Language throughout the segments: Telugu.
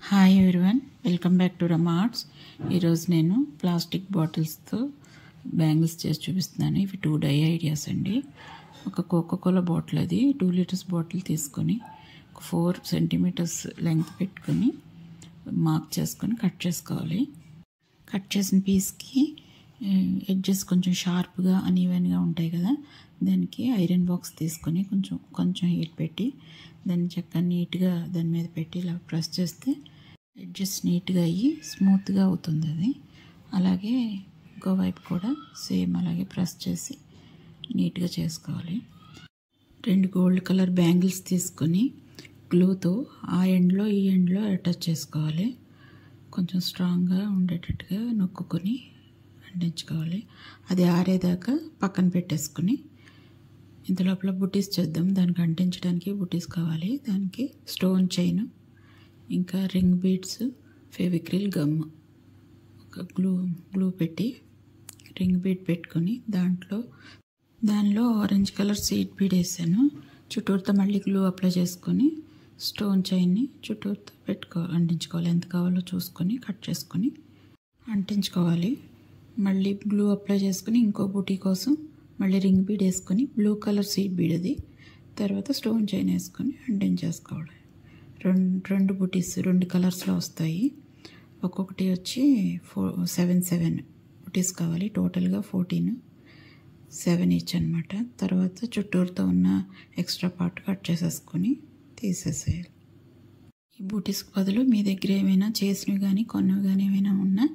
Hi everyone, welcome back to Rama arts. ఈరోజు నేను ప్లాస్టిక్ బాటిల్స్తో బ్యాంగిల్స్ చేసి చూపిస్తున్నాను. ఇవి 2 డై ఐడియాస్ అండి. ఒక కోకోకోలా బాటిల్, అది 2 లీటర్స్ బాటిల్ తీసుకొని 4 సెంటీమీటర్స్ లెంగ్త్ పెట్టుకొని మార్క్ చేసుకొని కట్ చేసుకోవాలి. కట్ చేసిన పీస్కి ఎడ్జెస్ కొంచెం షార్ప్గా అన్ఈవెన్గా ఉంటాయి కదా, దానికి ఐరన్ బాక్స్ తీసుకొని కొంచెం హీట్ పెట్టి దాన్ని చక్కగా నీట్గా దాని మీద పెట్టి ఇలా ప్రెస్ చేస్తే ఎడ్జెస్ నీట్గా అయ్యి స్మూత్గా అవుతుంది అది. అలాగే ఇంకోవైపు కూడా సేమ్ అలాగే ప్రెస్ చేసి నీట్గా చేసుకోవాలి. 2 గోల్డ్ కలర్ బ్యాంగిల్స్ తీసుకొని గ్లూతో ఆ ఎండ్లో ఈ ఎండ్లో అటాచ్ చేసుకోవాలి. కొంచెం స్ట్రాంగ్గా ఉండేటట్టుగా నొక్కుని అంటించుకోవాలి. అది ఆరేదాకా పక్కన పెట్టేసుకుని ఇంత లోపల బుటీస్ చేద్దాం. దానికి అంటించడానికి బుటీస్ కావాలి. దానికి స్టోన్ చైన్, ఇంకా రింగ్ బీడ్స్, ఫెవిక్రిల్ గమ్, ఒక గ్లూ పెట్టి రింగ్ బీడ్ పెట్టుకొని దానిలో ఆరెంజ్ కలర్ సీడ్ బీడ్ వేసాను. చుట్టూరుతో మళ్ళీ గ్లూ అప్లై చేసుకొని స్టోన్ చైన్ని చుట్టూరుతో అంటించుకోవాలి. ఎంత కావాలో చూసుకొని కట్ చేసుకొని అంటించుకోవాలి. మళ్ళీ గ్లూ అప్లై చేసుకుని ఇంకో బూటీ కోసం మళ్ళీ రింగ్ బీడ్ వేసుకొని బ్లూ కలర్ సీడ్ బీడ్ అది, తర్వాత స్టోన్ చైన్ వేసుకొని అంటించేసుకోవాలి. 2 బూటీస్ 2 కలర్స్లో వస్తాయి. ఒక్కొక్కటి వచ్చి 7 బూటీస్ కావాలి. టోటల్గా 14, 7 ఈచ్ అనమాట. తర్వాత చుట్టూరుతో ఉన్న ఎక్స్ట్రా పార్ట్ కట్ చేసేసుకొని తీసేసేయాలి. ఈ బూటీస్కి బదులు మీ దగ్గర ఏమైనా చేసినవి కానీ కొన్నవి కానీ ఏమైనా ఉన్నా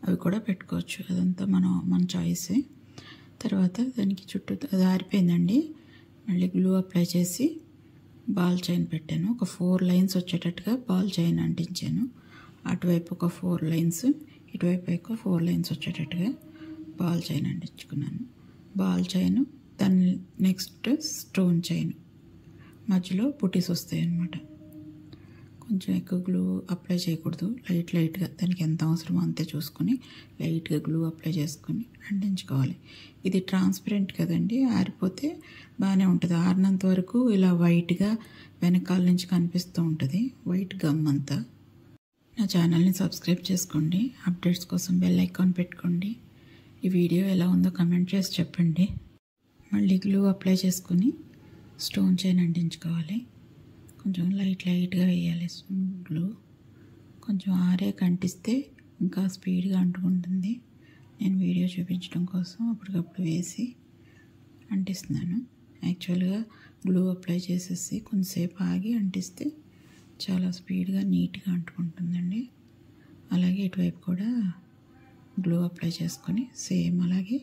అవి కూడా పెట్టుకోవచ్చు. అదంతా మన చాయిసే. తర్వాత దానికి చుట్టూ అది ఆరిపోయిందండి. మళ్ళీ గ్లూ అప్లై చేసి బాల్ చైన్ పెట్టాను. ఒక 4 లైన్స్ వచ్చేటట్టుగా బాల్ చైన్ అంటించాను. అటువైపు ఒక 4 లైన్స్, ఇటువైపు ఒక 4 లైన్స్ వచ్చేటట్టుగా బాల్ చైన్ అంటించుకున్నాను. బాల్ చైన్, దాని నెక్స్ట్ స్టోన్ చైన్, మధ్యలో బుటీస్ వస్తాయి అన్నమాట. కొంచెం ఎక్కువ గ్లూ అప్లై చేయకూడదు, లైట్గా దానికి ఎంత అవసరమో అంతే చూసుకొని లైట్గా గ్లూ అప్లై చేసుకొని అంటించుకోవాలి. ఇది ట్రాన్స్పరెంట్ కదండి, ఆరిపోతే బాగానే ఉంటుంది. ఆరినంత వరకు ఇలా వైట్గా వెనకాల నుంచి కనిపిస్తూ ఉంటుంది, వైట్ గమ్ అంతా. నా ఛానల్ని సబ్స్క్రైబ్ చేసుకోండి. అప్డేట్స్ కోసం బెల్ ఐకాన్ పెట్టుకోండి. ఈ వీడియో ఎలా ఉందో కమెంట్ చేసి చెప్పండి. మళ్ళీ గ్లూ అప్లై చేసుకొని స్టోన్ చైన్ అంటించుకోవాలి. కొంచెం లైట్గా వేయాలి గ్లూ. కొంచెం అంటిస్తే ఇంకా స్పీడ్గా అంటుకుంటుంది. నేను వీడియో చూపించడం కోసం అప్పటికప్పుడు వేసి అంటిస్తున్నాను. యాక్చువల్గా గ్లూ అప్లై చేసేసి కొంతసేపు ఆగి అంటిస్తే చాలా స్పీడ్గా నీట్గా అంటుకుంటుందండి. అలాగే ఇటువైపు కూడా గ్లూ అప్లై చేసుకొని సేమ్ అలాగే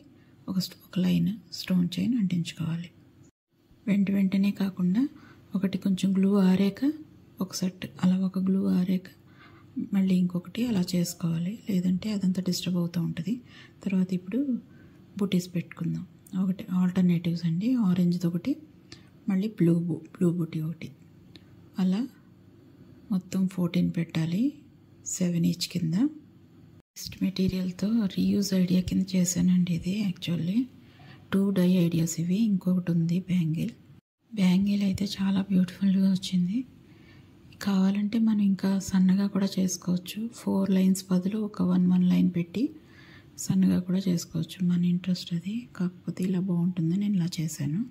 ఒక లైన్ స్టోన్ చైన్ అంటించుకోవాలి. వెంటనే కాకుండా ఒకటి కొంచెం గ్లూ ఆరాక ఒక సెట్, అలా ఒక గ్లూ ఆరాక మళ్ళీ ఇంకొకటి అలా చేసుకోవాలి. లేదంటే అదంతా డిస్టర్బ్ అవుతూ ఉంటుంది. తర్వాత ఇప్పుడు బూటీస్ పెట్టుకుందాం. ఒకటి ఆల్టర్నేటివ్స్ అండి, ఆరెంజ్ది ఒకటి, మళ్ళీ బ్లూ బూటీ ఒకటి. అలా మొత్తం 14 పెట్టాలి, 7 ఈచ్ కింద. వేస్ట్ మెటీరియల్తో రీయూజ్ ఐడియా కింద చేశానండి ఇది. యాక్చువల్లీ 2 డై ఐడియాస్ ఇవి. ఇంకొకటి ఉంది బ్యాంగిల్ అయితే చాలా బ్యూటిఫుల్గా వచ్చింది. కావాలంటే మనం ఇంకా సన్నగా కూడా చేసుకోవచ్చు. 4 లైన్స్ బదులు ఒక 1 లైన్ పెట్టి సన్నగా కూడా చేసుకోవచ్చు. మన ఇంట్రెస్ట్ అది. కాకపోతే ఇలా బాగుంటుంది, నేను ఇలా చేశాను.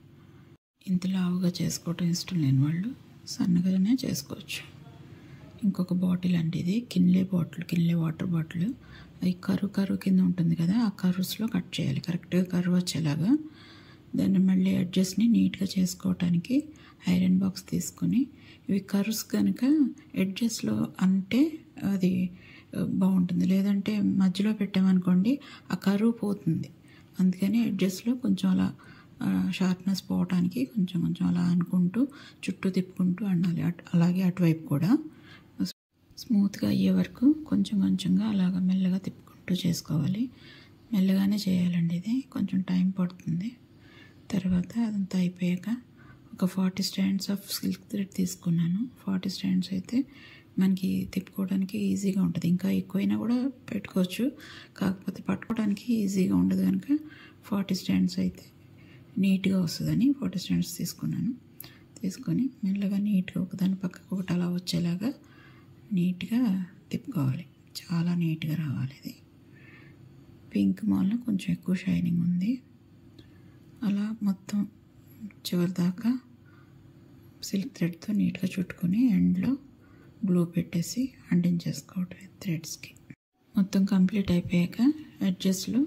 ఇంత లావుగా చేసుకోవటం ఇష్టం లేని వాళ్ళు సన్నగానే చేసుకోవచ్చు. ఇంకొక బాటిల్ అండి ఇది, కిన్లే వాటర్ బాటిల్. అది కరువు కింద ఉంటుంది కదా, ఆ కర్వ్స్లో కట్ చేయాలి. కరెక్ట్గా కర్వ్ వచ్చేలాగా. దాన్ని మళ్ళీ అడ్జస్ట్ని నీట్గా చేసుకోవటానికి ఐరన్ బాక్స్ తీసుకొని, ఇవి కర్వ్స్ కనుక ఎడ్జెస్లో అంటే అది బాగుంటుంది. లేదంటే మధ్యలో పెట్టామనుకోండి ఆ కర్వ్ పోతుంది. అందుకని ఎడ్జెస్లో కొంచెం అలా షార్ప్నెస్ పోవటానికి కొంచెం అలా అనుకుంటూ చుట్టూ తిప్పుకుంటూ అండాలి. అలాగే అటువైపు కూడా స్మూత్గా అయ్యే వరకు కొంచెంగా అలాగ మెల్లగా తిప్పుకుంటూ చేసుకోవాలి. మెల్లగానే చేయాలండి ఇది, కొంచెం టైం పడుతుంది. తర్వాత అదంతా అయిపోయాక ఒక 40 స్ట్రాండ్స్ ఆఫ్ సిల్క్ థ్రెడ్ తీసుకున్నాను. 40 స్ట్రాండ్స్ అయితే మనకి తిప్పుకోవడానికి ఈజీగా ఉంటుంది. ఇంకా ఎక్కువైనా కూడా పెట్టుకోవచ్చు, కాకపోతే పట్టుకోవడానికి ఈజీగా ఉండదు కనుక 40 స్ట్రాండ్స్ అయితే నీట్గా వస్తుందని 40 స్ట్రాండ్స్ తీసుకొని మెల్లగా నీట్గా ఒకదాని పక్కకు ఒకటి అలా వచ్చేలాగా నీట్గా తిప్పుకోవాలి. చాలా నీట్గా రావాలి. ఇది పింక్ మాల్లో కొంచెం ఎక్కువ షైనింగ్ ఉంది. అలా మొత్తం చివరి దాకా సిల్క్ థ్రెడ్తో నీట్గా చుట్టుకుని ఎండ్లో గ్లూ పెట్టేసి అంటించేసుకోవటం థ్రెడ్స్కి. మొత్తం కంప్లీట్ అయిపోయాక ఎడ్జెస్లో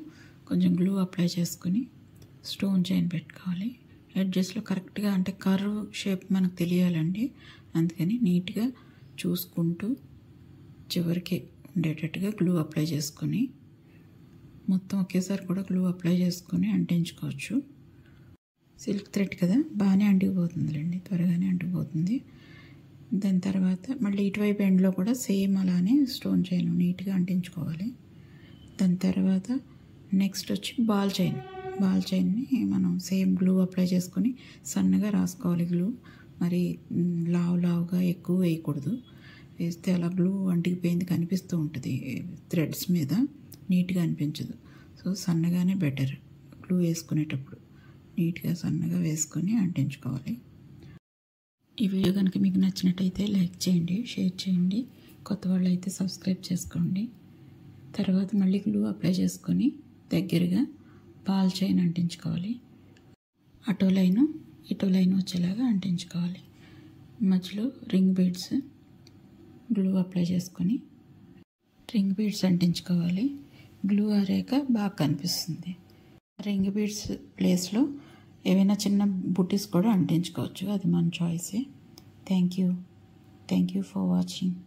కొంచెం గ్లూ అప్లై చేసుకుని స్టోన్ చైన్ పెట్టుకోవాలి. ఎడ్జెస్లో కరెక్ట్గా అంటే కర్వ్ షేప్ మనకు తెలియాలండి. అందుకని నీట్గా చూసుకుంటూ చివరికి ఉండేటట్టుగా గ్లూ అప్లై చేసుకొని మొత్తం ఒకేసారి కూడా గ్లూ అప్లై చేసుకొని అంటించుకోవచ్చు. సిల్క్ థ్రెడ్ కదా, బాగానే అంటికిపోతుందిలేండి, త్వరగానే అంటికిపోతుంది. దాని తర్వాత మళ్ళీ ఇటువైపు ఎండ్లో కూడా సేమ్ అలానే స్టోన్ చైన్ నీట్గా అంటించుకోవాలి. దాని తర్వాత నెక్స్ట్ వచ్చి బాల్ చైన్ని మనం సేమ్ గ్లూ అప్లై చేసుకొని సన్నగా రాసుకోవాలి. గ్లూ మరి లావుగా ఎక్కువ వేయకూడదు. వేస్తే అలా గ్లూ అంటికిపోయింది కనిపిస్తూ ఉంటుంది థ్రెడ్స్ మీద, నీట్గా అనిపించదు. So సన్నగానే better. గ్లూ వేసుకునేటప్పుడు నీట్గా సన్నగా వేసుకొని అంటించుకోవాలి. ఈ వీడియో కనుక మీకు నచ్చినట్టయితే లైక్ చేయండి, షేర్ చేయండి. కొత్త వాళ్ళు అయితే సబ్స్క్రైబ్ చేసుకోండి. తర్వాత మళ్ళీ గ్లూ అప్లై చేసుకొని దగ్గరగా బాల్ చైన్ అంటించుకోవాలి. అటో లైను ఇటో లైన్ వచ్చేలాగా అంటించుకోవాలి. మధ్యలో రింగ్ బీడ్స్ గ్లూ అప్లై చేసుకొని రింగ్ బీడ్స్ అంటించుకోవాలి. గ్లూ ఆరాక బాగా కనిపిస్తుంది. రింగ్ బీడ్స్ ప్లేస్లో ఏవైనా చిన్న బుటీస్ కూడా అంటించుకోవచ్చు. అది మన చాయిసే. Thank you for watching.